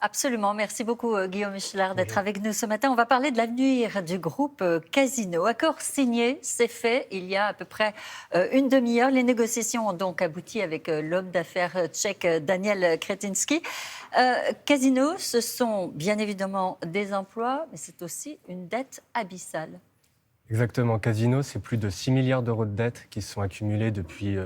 Absolument. Merci beaucoup, Guillaume Michelard, d'être Bonjour. avec nous ce matin. On va parler de l'avenir du groupe Casino. Accord signé, c'est fait il y a à peu près une demi-heure. Les négociations ont donc abouti avec l'homme d'affaires tchèque Daniel Kretinsky. Casino, ce sont bien évidemment des emplois, mais c'est aussi une dette abyssale. Exactement. Casino, c'est plus de 6 milliards d'euros de dettes qui se sont accumulées depuis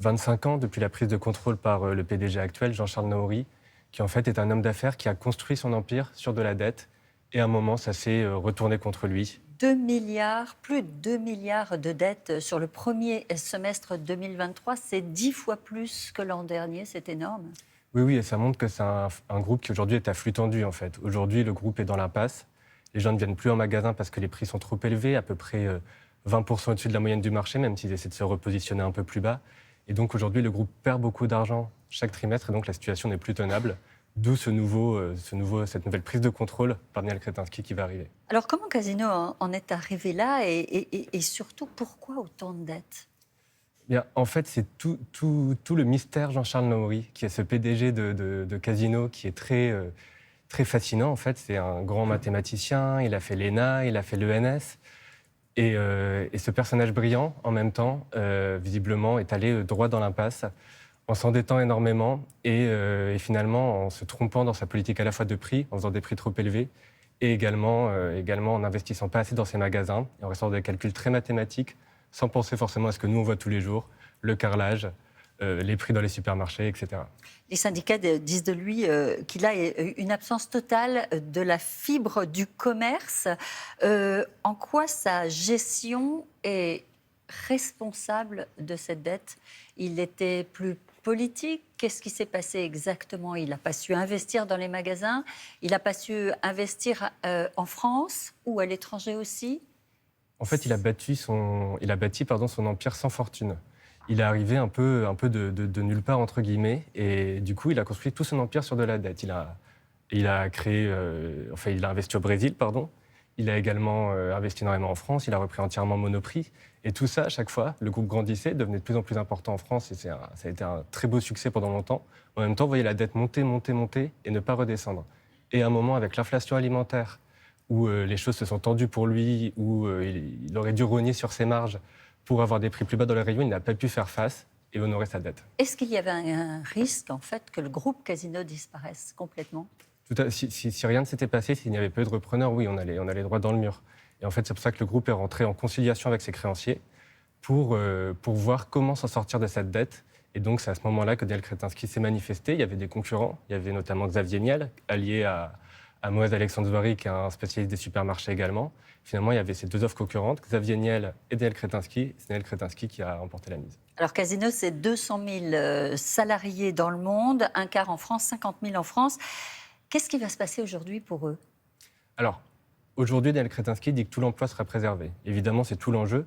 25 ans, depuis la prise de contrôle par le PDG actuel, Jean-Charles Naouri, qui en fait est un homme d'affaires qui a construit son empire sur de la dette. Et à un moment, ça s'est retourné contre lui. 2 milliards, plus de 2 milliards de dettes sur le premier semestre 2023. C'est 10 fois plus que l'an dernier. C'est énorme. Oui, oui, et ça montre que c'est un groupe qui aujourd'hui est à flux tendu en fait. Aujourd'hui, le groupe est dans l'impasse. Les gens ne viennent plus en magasin parce que les prix sont trop élevés, à peu près 20% au-dessus de la moyenne du marché, même s'ils essaient de se repositionner un peu plus bas. Et donc aujourd'hui, le groupe perd beaucoup d'argent chaque trimestre et donc la situation n'est plus tenable. D'où cette nouvelle prise de contrôle par Daniel Kretinsky qui va arriver. Alors, comment Casino en est arrivé là et surtout, pourquoi autant de dettes? Bien, en fait, c'est tout le mystère Jean-Charles Naouri, qui est ce PDG de Casino, qui est très fascinant. En fait, c'est un grand mathématicien, il a fait l'ENA, il a fait l'ENS. Et ce personnage brillant, en même temps, visiblement, est allé droit dans l'impasse, en s'endettant énormément et finalement en se trompant dans sa politique à la fois de prix, en faisant des prix trop élevés, et également en n'investissant pas assez dans ses magasins, et en restant dans des calculs très mathématiques, sans penser forcément à ce que nous, on voit tous les jours, le carrelage, les prix dans les supermarchés, etc. Les syndicats disent de lui qu'il a une absence totale de la fibre du commerce. En quoi sa gestion est responsable de cette dette? Il était plus politique. Qu'est-ce qui s'est passé exactement? Il n'a pas su investir dans les magasins. Il n'a pas su investir en France ou à l'étranger aussi. En fait, il a bâti son empire sans fortune. Il est arrivé un peu de nulle part, entre guillemets, et du coup, il a construit tout son empire sur de la dette. Il a investi au Brésil, pardon. Il a également investi énormément en France. Il a repris entièrement Monoprix. Et tout ça, à chaque fois, le groupe grandissait, devenait de plus en plus important en France, et ça a été un très beau succès pendant longtemps. En même temps, vous voyez la dette monter, monter, monter, et ne pas redescendre. Et à un moment, avec l'inflation alimentaire, où les choses se sont tendues pour lui, où il aurait dû rogner sur ses marges pour avoir des prix plus bas dans les rayons, il n'a pas pu faire face et honorer sa dette. Est-ce qu'il y avait un risque, en fait, que le groupe Casino disparaisse complètement? Si rien ne s'était passé, s'il n'y avait pas eu de repreneur, oui, on allait droit dans le mur. Et en fait, c'est pour ça que le groupe est rentré en conciliation avec ses créanciers pour voir comment s'en sortir de cette dette. Et donc, c'est à ce moment-là que Daniel Kretinsky s'est manifesté. Il y avait des concurrents. Il y avait notamment Xavier Niel, allié à Moez Alexandre-Zouari, qui est un spécialiste des supermarchés également. Finalement, il y avait ces deux offres concurrentes, Xavier Niel et Daniel Kretinsky. C'est Daniel Kretinsky qui a remporté la mise. Alors, Casino, c'est 200 000 salariés dans le monde, un quart en France, 50 000 en France. Qu'est-ce qui va se passer aujourd'hui pour eux? Alors, aujourd'hui, Daniel Kretinsky dit que tout l'emploi sera préservé. Évidemment, c'est tout l'enjeu.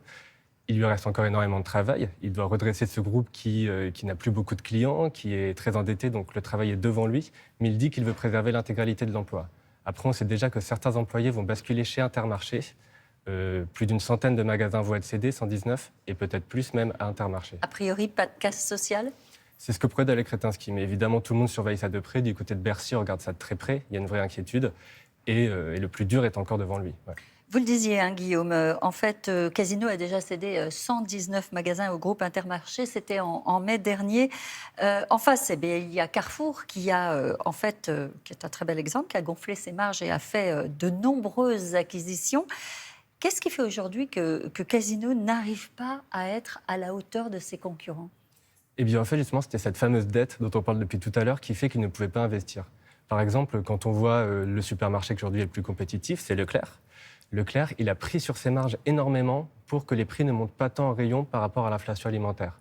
Il lui reste encore énormément de travail. Il doit redresser ce groupe qui n'a plus beaucoup de clients, qui est très endetté, donc le travail est devant lui. Mais il dit qu'il veut préserver l'intégralité de l'emploi. Après, on sait déjà que certains employés vont basculer chez Intermarché. Plus d'une centaine de magasins vont être cédés, 119, et peut-être plus même à Intermarché. A priori, pas de casse sociale? C'est ce que pourrait Daniel Kretinsky. Mais évidemment, tout le monde surveille ça de près. Du côté de Bercy, on regarde ça de très près. Il y a une vraie inquiétude. Et le plus dur est encore devant lui. Ouais. Vous le disiez, hein, Guillaume, en fait, Casino a déjà cédé 119 magasins au groupe Intermarché. C'était en mai dernier. En face, il y a Carrefour qui a, qui est un très bel exemple, qui a gonflé ses marges et a fait de nombreuses acquisitions. Qu'est-ce qui fait aujourd'hui que Casino n'arrive pas à être à la hauteur de ses concurrents? Eh bien, en fait, justement, c'était cette fameuse dette dont on parle depuis tout à l'heure qui fait qu'il ne pouvait pas investir. Par exemple, quand on voit le supermarché qui aujourd'hui est le plus compétitif, c'est Leclerc. Leclerc, il a pris sur ses marges énormément pour que les prix ne montent pas tant en rayon par rapport à l'inflation alimentaire.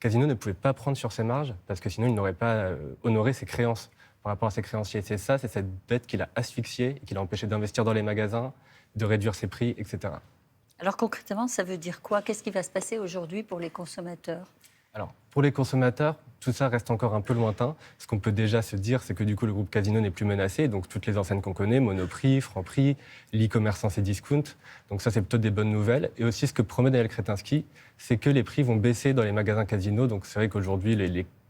Casino ne pouvait pas prendre sur ses marges parce que sinon il n'aurait pas honoré ses créances par rapport à ses créanciers. C'est cette dette qui l'a asphyxié et qui l'a empêché d'investir dans les magasins, de réduire ses prix, etc. » 'etc. Alors concrètement, ça veut dire quoi? Qu'est-ce qui va se passer aujourd'hui pour les consommateurs? ? Eh bien, en fait, justement, c'était cette fameuse dette dont on parle depuis tout à l'heure qui fait qu'il ne pouvait pas investir. Par exemple, quand on voit le supermarché qui aujourd'hui est le plus compétitif, c'est Leclerc. Le supermarché, il a pris sur ses marges énormément pour que les prix ne montent pas tant en rayon par rapport à l'inflation alimentaire. Casino ne pouvait pas prendre sur ses marges parce que sinon il n'aurait pas honoré ses créances par rapport à ses créanciers. C'est cette dette qui l'a asphyxié et qui l'a empêché d'investir dans les magasins, de réduire ses prix, etc. Alors concrètement, ça veut dire quoi? Qu'est-ce qui va se passer aujourd'hui pour les consommateurs? Alors, pour les consommateurs, tout ça reste encore un peu lointain. Ce qu'on peut déjà se dire, c'est que du coup, le groupe Casino n'est plus menacé. Donc, toutes les enseignes qu'on connaît, Monoprix, Franprix, l'e-commerce et discount. Donc, ça, c'est plutôt des bonnes nouvelles. Et aussi, ce que promet Daniel Kretinsky, c'est que les prix vont baisser dans les magasins Casino. Donc, c'est vrai qu'aujourd'hui,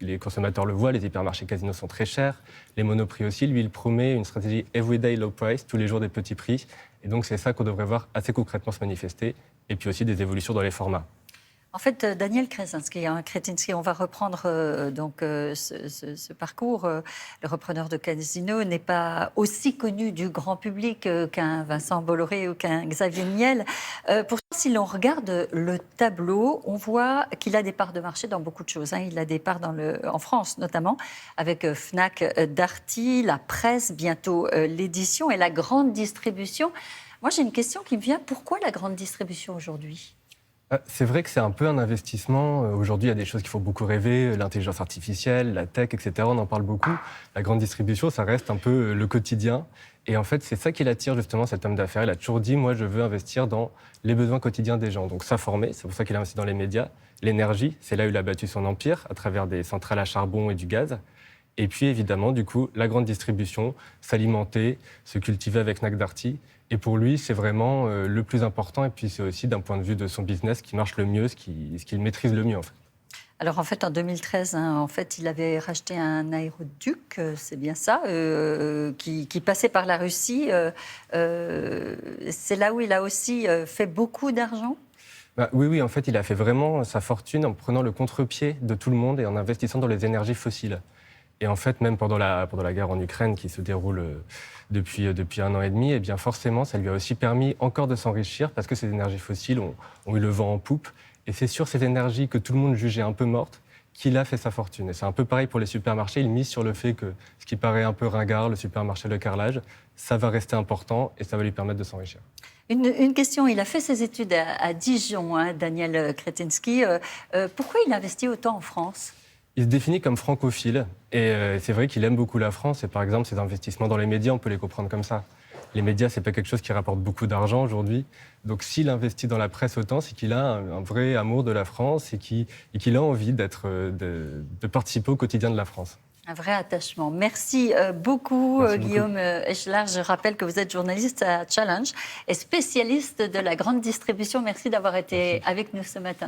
les consommateurs le voient, les hypermarchés Casino sont très chers. Les Monoprix aussi. Lui, il promet une stratégie everyday low price, tous les jours des petits prix. Et donc, c'est ça qu'on devrait voir assez concrètement se manifester. Et puis aussi des évolutions dans les formats. En fait, Daniel Kretinsky, on va reprendre ce parcours. Le repreneur de Casino n'est pas aussi connu du grand public qu'un Vincent Bolloré ou qu'un Xavier Niel. Pourtant, si l'on regarde le tableau, on voit qu'il a des parts de marché dans beaucoup de choses. Il a des parts en France notamment, avec Fnac, Darty, la presse, bientôt l'édition et la grande distribution. Moi, j'ai une question qui me vient. Pourquoi la grande distribution aujourd'hui ? C'est vrai que c'est un peu un investissement. Aujourd'hui, il y a des choses qui font beaucoup rêver, l'intelligence artificielle, la tech, etc. On en parle beaucoup. La grande distribution, ça reste un peu le quotidien. Et en fait, c'est ça qui l'attire justement, cet homme d'affaires. Il a toujours dit, moi, je veux investir dans les besoins quotidiens des gens. Donc s'informer, c'est pour ça qu'il a investi dans les médias. L'énergie, c'est là où il a bâti son empire, à travers des centrales à charbon et du gaz. Et puis évidemment, du coup, la grande distribution, s'alimenter, se cultiver avec Fnac Darty. Et pour lui, c'est vraiment le plus important. Et puis c'est aussi d'un point de vue de son business qui marche le mieux, ce qu'il maîtrise le mieux en fait. Alors en fait, en 2013, il avait racheté un aéroduc, c'est bien ça, qui passait par la Russie. C'est là où il a aussi fait beaucoup d'argent ? Oui, en fait, il a fait vraiment sa fortune en prenant le contre-pied de tout le monde et en investissant dans les énergies fossiles. Et en fait, même pendant la guerre en Ukraine qui se déroule depuis 1 an et demi, eh bien forcément, ça lui a aussi permis encore de s'enrichir parce que ces énergies fossiles ont eu le vent en poupe. Et c'est sur ces énergies que tout le monde jugeait un peu mortes qu'il a fait sa fortune. Et c'est un peu pareil pour les supermarchés. Il mise sur le fait que ce qui paraît un peu ringard, le supermarché de carrelage, ça va rester important et ça va lui permettre de s'enrichir. Une question, il a fait ses études à Dijon, Daniel Kretinsky. Pourquoi il investit autant en France ? Il se définit comme francophile et c'est vrai qu'il aime beaucoup la France et par exemple ses investissements dans les médias, on peut les comprendre comme ça. Les médias, c'est pas quelque chose qui rapporte beaucoup d'argent aujourd'hui. Donc s'il investit dans la presse autant, c'est qu'il a un vrai amour de la France et qu'il a envie de participer au quotidien de la France. Un vrai attachement. Merci beaucoup, Guillaume Echelard. Je rappelle que vous êtes journaliste à Challenge et spécialiste de la grande distribution. Merci d'avoir été avec nous ce matin.